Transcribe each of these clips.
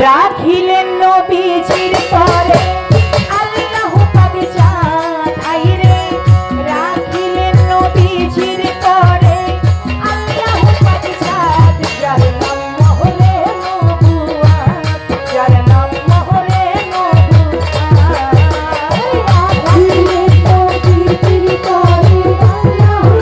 রাখিলেন নবীজির পরে আল্লাহু পাক চাঁদ আইরে রাখিলেন নবীজির পরে আল্লাহু পাক চাঁদ যার নাম মোহরে নবুয়াত যার নাম মোহরে নবুয়াত রাখিলেন নবীজির পরে আল্লাহু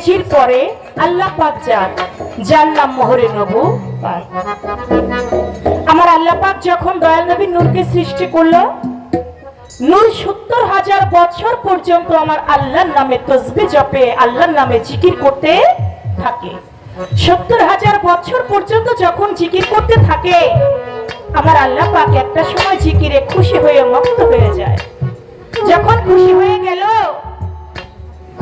নবীজির পরে আল্লাহ পাক যার নাম মোহরে নবুওয়াত। আমার আল্লাহ পাক যখন দয়াল নবীর নূরকে সৃষ্টি করলো, নূর ৭০,০০০ বছর পর্যন্ত আমার আল্লাহর নামে তসবিহ জপে, আল্লাহর নামে জিকির করতে থাকে। ৭০,০০০ বছর পর্যন্ত যখন জিকির করতে থাকে, আমার আল্লাহ পাক একটা সময় জিকিরে খুশি হয়ে মত্ত হয়ে যায়। যখন খুশি হয়ে গেল,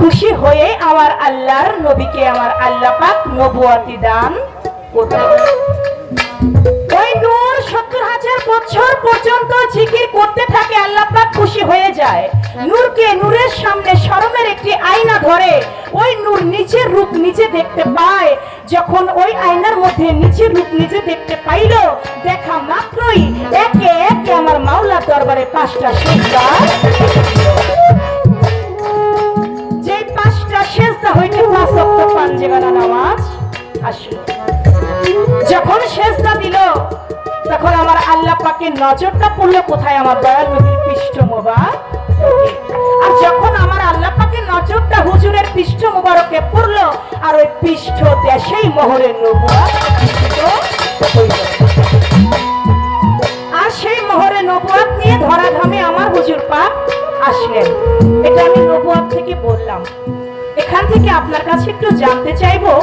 খুশি হয়ে আমার আল্লাহর নবীকে আমার আল্লাহ পাক নবুয়াতি দান করলেন। ওই নূর ৭০,০০০ বছর পর্যন্ত জিকির করতে থাকে, আল্লাহ পাক খুশি হয়ে যায়। নূরকে নূরের সামনে শরমের একটি আয়না ধরে, ওই নূর নিচের রূপ নিজে দেখতে পায়। যখন ওই আয়নার মধ্যে নিচের রূপ নিজে দেখতে পাইল, দেখা মাত্রই একে একে আমার মাওলার দরবারে ৫টা সিজদা, যে ৫টা সিজদা হইতে ৫ ওয়াক্ত পাঁচওয়াক্ত নামাজ আসলো। যখন সিজদা দিল, তখন আমার আল্লাহ পাকের নজরটা পড়লো কোথায়? আমার দয়াল নবীর পৃষ্ঠ মোবারক। আর যখন আমার আল্লাহ পাকের নজরটা হুজুরের পৃষ্ঠ মোবারকে পড়লো, আর ওই পৃষ্ঠ দেশেই মোহরে নবুওয়াত হইল। আর সেই মোহরে নবুওয়াত নিয়ে ধরাধামে আমার হুজুর পাক আসলেন। এটা আমি নবুওয়াত থেকে বললাম। এখান থেকে আপনার কাছে একটু জানতে চাইবো,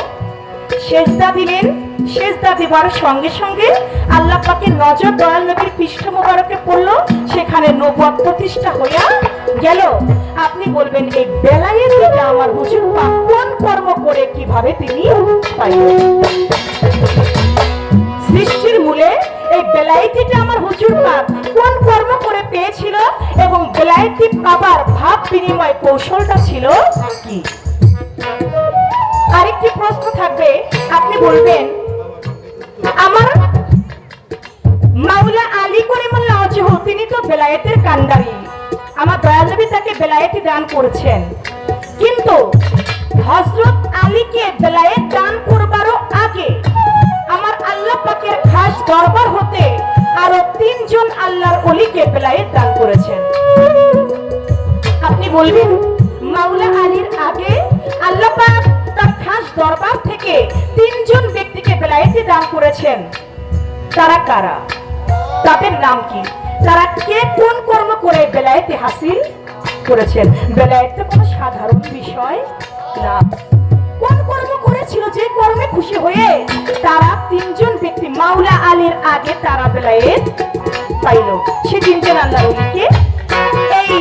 সিজদা দিলেন, সিজদা দেবার সঙ্গে সঙ্গে আল্লাহ পাকের নজর দয়াল নবীর পৃষ্ঠ মোবারকে পড়লো, সেখানে নবুওয়াত প্রতিষ্ঠা হইয়া গেল। আপনি বলবেন, এই বেলায়েত এটা আমার হুজুর পাক কোন কর্ম করে কিভাবে তিনি পাইলেন? সৃষ্টির মূলে এই বেলায়েতিটা আমার হুজুর পাক কোন কর্ম করে পেয়েছিল, এবং বেলায়েতি পাবার ভাব বিনিময় কৌশলটা ছিল কি? আরেকটি প্রশ্ন থাকবে, আপনি বলবেন, আমার মাওলা আলী করিমুল্লাহ ওয়াজহু তিনি তো বেলায়েতের কান্ডারি, আমার দয়াল নবী তাকে বেলায়েতি দান করেছেন, কিন্তু হযরত আলীকে বেলায়েত দান করবারও আগে আমার আল্লাহ পাকের খাস দরবার হতে আরো ৩ জন আল্লাহর ওলিকে বেলায়েত দান করেছেন। আপনি বলবেন, মাওলা আলীর আগে আল্লাহ পাক তার খাস দরবার থেকে ৩ জন ব্যক্তিকে বেলায়েতি দান করেছেন। তারা কারা? তাদের নাম কি? তারা কে কোন কর্ম করে বেলায়েতি হাসিল করেছেন? বেলায়েত তো কোনো সাধারণ বিষয় না। কোন কর্ম করেছিল, যে কর্মে খুশি হয়ে তারা ৩ জন ব্যক্তি মাওলা আলীর আগে তারা বেলায়েত পাইল। সে ৩ জন আল্লাহর ওলিকে। এই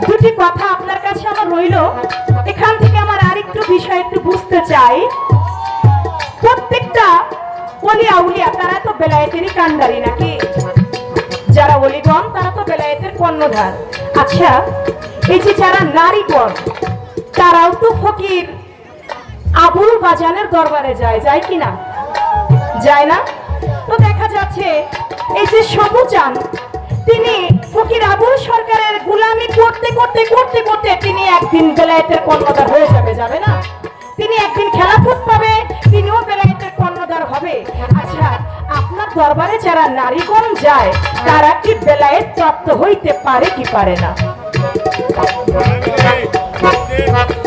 দুটি কথা আপনার কাছে আমার রইল। এখান থেকে আমার আরেকটু বিষয় একটু বুঝতে চাই, প্রত্যেকটা ওলি আউলিয়া তারা তো বেলায়েতেরই কান্ডারি নাকি? যারা ওলিগণ তারা তো বেলায়েতের কর্ণধার। আচ্ছা, এই যে যারা নারীগণ, তারাও তো ফকির আবুল বাজানের দরবারে যায় কিনা? যায় না? তো দেখা যাচ্ছে এই যে সবুজান, তিনি ফকির আবুল সরকারের গোলামি করতে করতে করতে করতে তিনি একদিন বেলায়েতের কর্ণধার হয়ে যাবে না? তিনি একদিন খেলাফত পাবে, তিনিও বেলায়েতের কর্ণধার হবে। আচ্ছা, আপনার দরবারে যারা নারীগণ যায়, তারা কি বেলায়েত প্রাপ্ত হইতে পারে কি পারে না?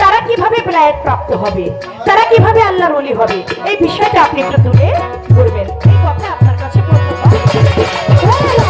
তারা কিভাবে বেলায়েত প্রাপ্ত হবে? তারা কিভাবে আল্লাহর ওলি হবে? এই বিষয়টা আপনি একটু তুলে ধরবেন। এই কথা আপনার কাছে প্রশ্ন।